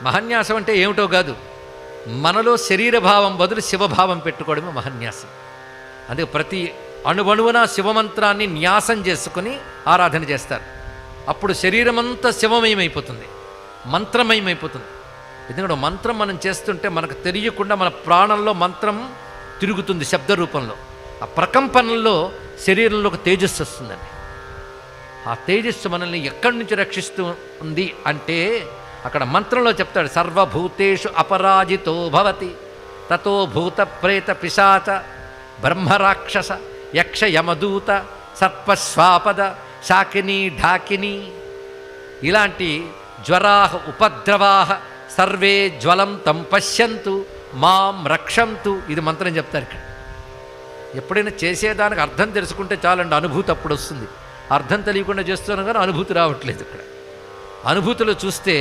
మహాన్యాసం అంటే ఏమిటో కాదు, మనలో శరీరభావం బదులు శివభావం పెట్టుకోవడమే మహాన్యాసం. అందుకే ప్రతి అణువణువున శివమంత్రాన్ని న్యాసం చేసుకుని ఆరాధన చేస్తారు. అప్పుడు శరీరమంతా శివమయమైపోతుంది, మంత్రమయమైపోతుంది. ఎందుకంటే మంత్రం మనం చేస్తుంటే మనకు తెలియకుండా మన ప్రాణంలో మంత్రం తిరుగుతుంది శబ్ద రూపంలో. ఆ ప్రకంపనలో శరీరంలో ఒక తేజస్సు వస్తుందండి. ఆ తేజస్సు మనల్ని ఎక్కడి నుంచి రక్షిస్తుంది అంటే అక్కడ మంత్రంలో చెప్తాడు, సర్వభూతేషు అపరాజితో భవతి తతో భూత ప్రేత పిశాచ బ్రహ్మరాక్షస యక్ష యమదూత సర్పస్వాపద శాకిని ఢాకిని ఇలాంటి జ్వరాహ ఉపద్రవాహ సర్వే జ్వలం తం పశ్యంతు మాం రక్షంతు. ఇది మంత్రం చెప్తారు ఇక్కడ. ఎప్పుడైనా చేసేదానికి అర్థం తెలుసుకుంటే చాలండి, అనుభూతి అప్పుడు వస్తుంది. అర్థం తెలియకుండా చేస్తున్నాం కానీ అనుభూతి రావట్లేదు. ఇక్కడ అనుభూతిలో చూస్తే